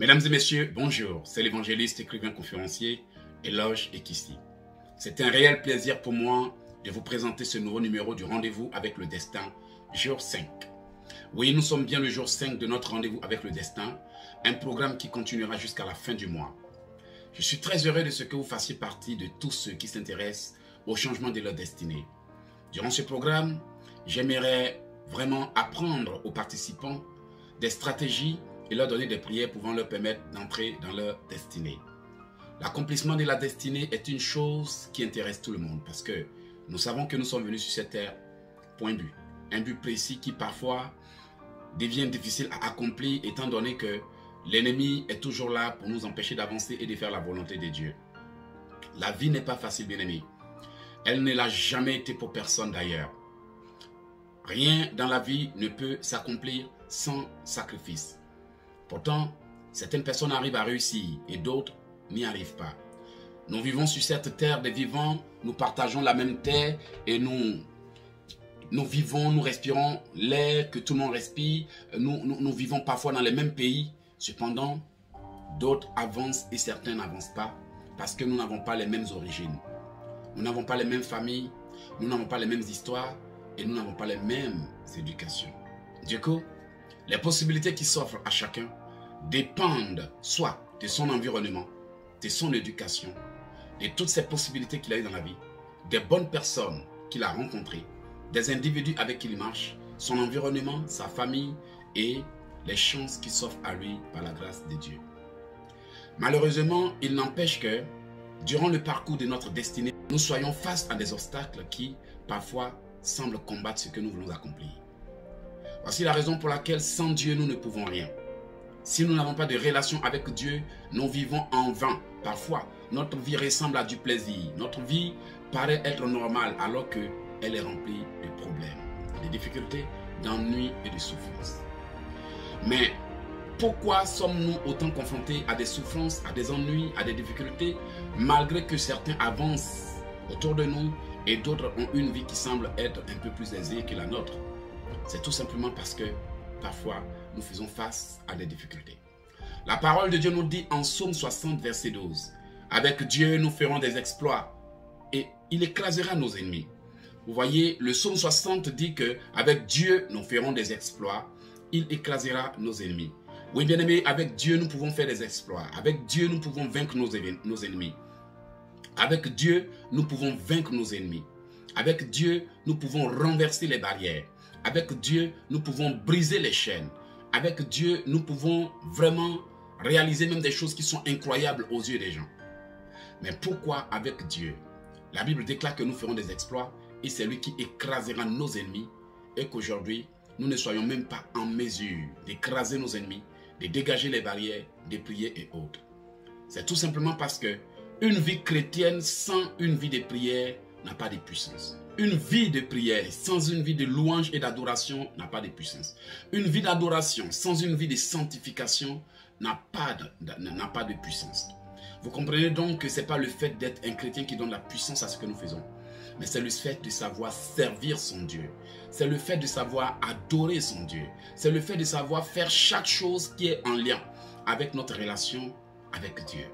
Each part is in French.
Mesdames et messieurs, bonjour, c'est l'évangéliste, écrivain, conférencier, Eloge Ekissi. C'est un réel plaisir pour moi de vous présenter ce nouveau numéro du Rendez-vous avec le Destin, jour 5. Oui, nous sommes bien le jour 5 de notre Rendez-vous avec le Destin, un programme qui continuera jusqu'à la fin du mois. Je suis très heureux de ce que vous fassiez partie de tous ceux qui s'intéressent au changement de leur destinée. Durant ce programme, j'aimerais vraiment apprendre aux participants des stratégies et leur donner des prières pouvant leur permettre d'entrer dans leur destinée. L'accomplissement de la destinée est une chose qui intéresse tout le monde parce que nous savons que nous sommes venus sur cette terre pour un but. Un but précis qui parfois devient difficile à accomplir étant donné que l'ennemi est toujours là pour nous empêcher d'avancer et de faire la volonté de Dieu. La vie n'est pas facile, bien-aimés. Elle ne l'a jamais été pour personne d'ailleurs. Rien dans la vie ne peut s'accomplir sans sacrifice. Pourtant, certaines personnes arrivent à réussir et d'autres n'y arrivent pas. Nous vivons sur cette terre des vivants, nous partageons la même terre et nous vivons, nous respirons l'air que tout le monde respire. Nous vivons parfois dans les mêmes pays. Cependant, d'autres avancent et certains n'avancent pas parce que nous n'avons pas les mêmes origines. Nous n'avons pas les mêmes familles, nous n'avons pas les mêmes histoires et nous n'avons pas les mêmes éducations. Du coup, les possibilités qui s'offrent à chacun dépendent soit de son environnement, de son éducation, de toutes ces possibilités qu'il a eues dans la vie, des bonnes personnes qu'il a rencontrées, des individus avec qui il marche, son environnement, sa famille et les chances qui s'offrent à lui par la grâce de Dieu. Malheureusement, il n'empêche que durant le parcours de notre destinée, nous soyons face à des obstacles qui, parfois, semblent combattre ce que nous voulons accomplir. Voici la raison pour laquelle, sans Dieu, nous ne pouvons rien. Si nous n'avons pas de relation avec Dieu, nous vivons en vain. Parfois, notre vie ressemble à du plaisir. Notre vie paraît être normale alors qu'elle est remplie de problèmes, de difficultés, d'ennuis et de souffrances. Mais pourquoi sommes-nous autant confrontés à des souffrances, à des ennuis, à des difficultés, malgré que certains avancent autour de nous et d'autres ont une vie qui semble être un peu plus aisée que la nôtre? C'est tout simplement parce que parfois nous faisons face à des difficultés. La parole de Dieu nous dit en Psaume 60, verset 12, « Avec Dieu nous ferons des exploits et il écrasera nos ennemis. » Vous voyez, le Psaume 60 dit que avec Dieu nous ferons des exploits, il écrasera nos ennemis. Oui, bien aimé, avec Dieu nous pouvons faire des exploits. Avec Dieu nous pouvons vaincre nos ennemis. Avec Dieu nous pouvons vaincre nos ennemis. Avec Dieu nous pouvons renverser les barrières. Avec Dieu nous pouvons briser les chaînes. Avec Dieu nous pouvons vraiment réaliser même des choses qui sont incroyables aux yeux des gens. Mais pourquoi avec Dieu? La Bible déclare que nous ferons des exploits et c'est lui qui écrasera nos ennemis et qu'aujourd'hui nous ne soyons même pas en mesure d'écraser nos ennemis, de dégager les barrières, de prier et autres. C'est tout simplement parce que une vie chrétienne sans une vie de prière n'a pas de puissance. Une vie de prière sans une vie de louange et d'adoration n'a pas de puissance. Une vie d'adoration sans une vie de sanctification n'a pas de puissance. Vous comprenez donc que ce n'est pas le fait d'être un chrétien qui donne la puissance à ce que nous faisons, mais c'est le fait de savoir servir son Dieu. C'est le fait de savoir adorer son Dieu. C'est le fait de savoir faire chaque chose qui est en lien avec notre relation avec Dieu.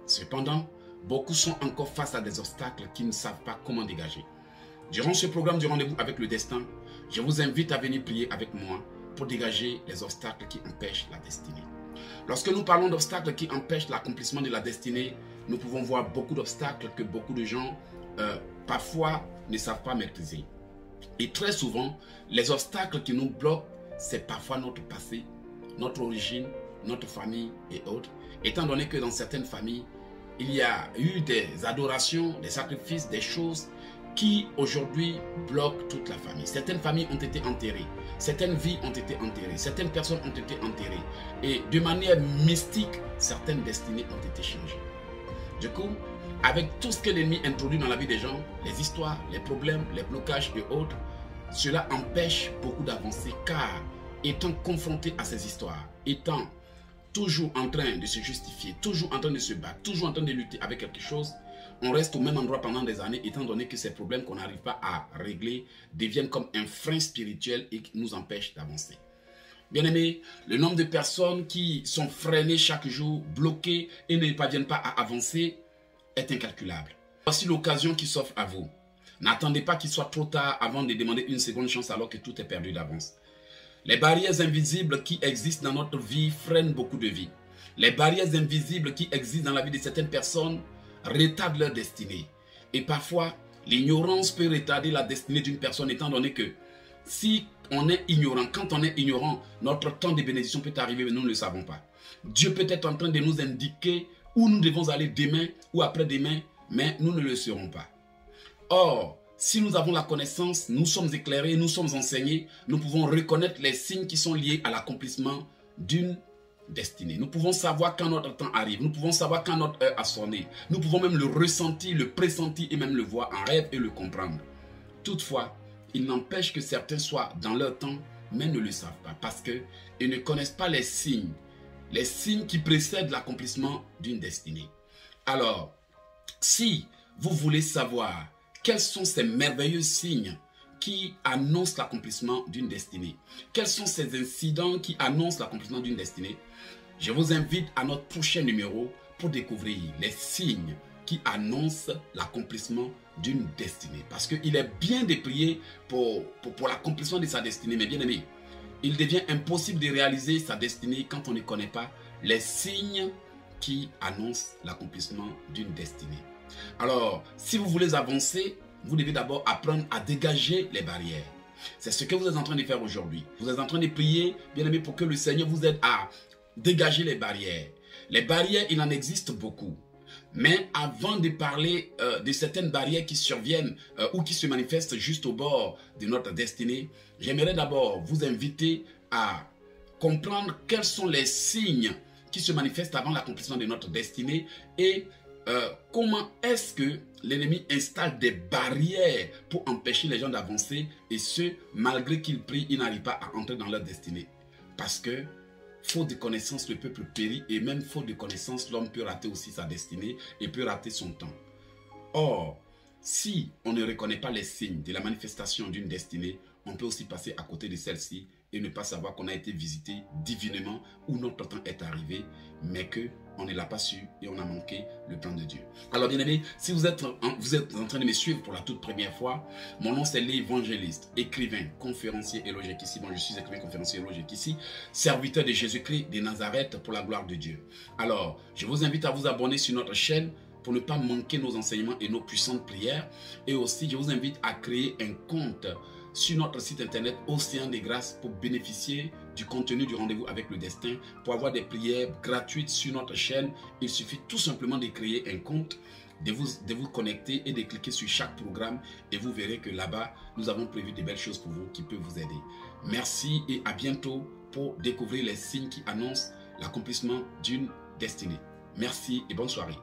Cependant, beaucoup sont encore face à des obstacles qu'ils ne savent pas comment dégager. Durant ce programme du Rendez-vous avec le Destin, je vous invite à venir prier avec moi pour dégager les obstacles qui empêchent la destinée. Lorsque nous parlons d'obstacles qui empêchent l'accomplissement de la destinée, nous pouvons voir beaucoup d'obstacles que beaucoup de gens parfois ne savent pas maîtriser. Et très souvent, les obstacles qui nous bloquent, c'est parfois notre passé, notre origine, notre famille et autres. Étant donné que dans certaines familles, il y a eu des adorations, des sacrifices, des choses qui aujourd'hui bloquent toute la famille. Certaines familles ont été enterrées, certaines vies ont été enterrées, certaines personnes ont été enterrées et de manière mystique, certaines destinées ont été changées. Du coup, avec tout ce que l'ennemi introduit dans la vie des gens, les histoires, les problèmes, les blocages et autres, cela empêche beaucoup d'avancer car étant confronté à ces histoires, étant toujours en train de se justifier, toujours en train de se battre, toujours en train de lutter avec quelque chose, on reste au même endroit pendant des années, étant donné que ces problèmes qu'on n'arrive pas à régler deviennent comme un frein spirituel et qui nous empêchent d'avancer. Bien-aimés, le nombre de personnes qui sont freinées chaque jour, bloquées et ne parviennent pas à avancer est incalculable. Voici l'occasion qui s'offre à vous. N'attendez pas qu'il soit trop tard avant de demander une seconde chance alors que tout est perdu d'avance. Les barrières invisibles qui existent dans notre vie freinent beaucoup de vies. Les barrières invisibles qui existent dans la vie de certaines personnes retardent leur destinée. Et parfois, l'ignorance peut retarder la destinée d'une personne étant donné que si on est ignorant, quand on est ignorant, notre temps de bénédiction peut arriver mais nous ne le savons pas. Dieu peut être en train de nous indiquer où nous devons aller demain ou après-demain, mais nous ne le saurons pas. Or, si nous avons la connaissance, nous sommes éclairés, nous sommes enseignés, nous pouvons reconnaître les signes qui sont liés à l'accomplissement d'une destinée. Nous pouvons savoir quand notre temps arrive, nous pouvons savoir quand notre heure a sonné. Nous pouvons même le ressentir, le pressentir et même le voir en rêve et le comprendre. Toutefois, il n'empêche que certains soient dans leur temps, mais ne le savent pas parce qu'ils ne connaissent pas les signes qui précèdent l'accomplissement d'une destinée. Alors, si vous voulez savoir quels sont ces merveilleux signes qui annoncent l'accomplissement d'une destinée, quels sont ces incidents qui annoncent l'accomplissement d'une destinée, je vous invite à notre prochain numéro pour découvrir les signes qui annoncent l'accomplissement d'une destinée. Parce qu'il est bien de prier pour l'accomplissement de sa destinée, mais bien aimé, il devient impossible de réaliser sa destinée quand on ne connaît pas les signes qui annoncent l'accomplissement d'une destinée. Alors, si vous voulez avancer, vous devez d'abord apprendre à dégager les barrières. C'est ce que vous êtes en train de faire aujourd'hui. Vous êtes en train de prier, bien aimé, pour que le Seigneur vous aide à dégager les barrières. Les barrières, il en existe beaucoup. Mais avant de parler de certaines barrières qui surviennent ou qui se manifestent juste au bord de notre destinée, j'aimerais d'abord vous inviter à comprendre quels sont les signes qui se manifestent avant l'accomplissement de notre destinée et comment est-ce que l'ennemi installe des barrières pour empêcher les gens d'avancer et ce, malgré qu'ils prient, ils n'arrivent pas à entrer dans leur destinée. Parce que faute de connaissance, le peuple périt et même faute de connaissance, l'homme peut rater aussi sa destinée et peut rater son temps. Or, si on ne reconnaît pas les signes de la manifestation d'une destinée, on peut aussi passer à côté de celle-ci et ne pas savoir qu'on a été visité divinement où notre temps est arrivé, mais qu'on ne l'a pas su et on a manqué le plan de Dieu. Alors bien aimé, si vous êtes en train de me suivre pour la toute première fois, mon nom c'est l'évangéliste, écrivain, conférencier Eloge Kissi. Bon, je suis écrivain, conférencier Eloge Kissi, serviteur de Jésus-Christ de Nazareth pour la gloire de Dieu. Alors, je vous invite à vous abonner sur notre chaîne pour ne pas manquer nos enseignements et nos puissantes prières. Et aussi, je vous invite à créer un compte sur notre site internet Océan de Grâce pour bénéficier du contenu du rendez-vous avec le destin. Pour avoir des prières gratuites sur notre chaîne, il suffit tout simplement de créer un compte, de vous connecter et de cliquer sur chaque programme et vous verrez que là-bas, nous avons prévu de belles choses pour vous qui peuvent vous aider. Merci et à bientôt pour découvrir les signes qui annoncent l'accomplissement d'une destinée. Merci et bonne soirée.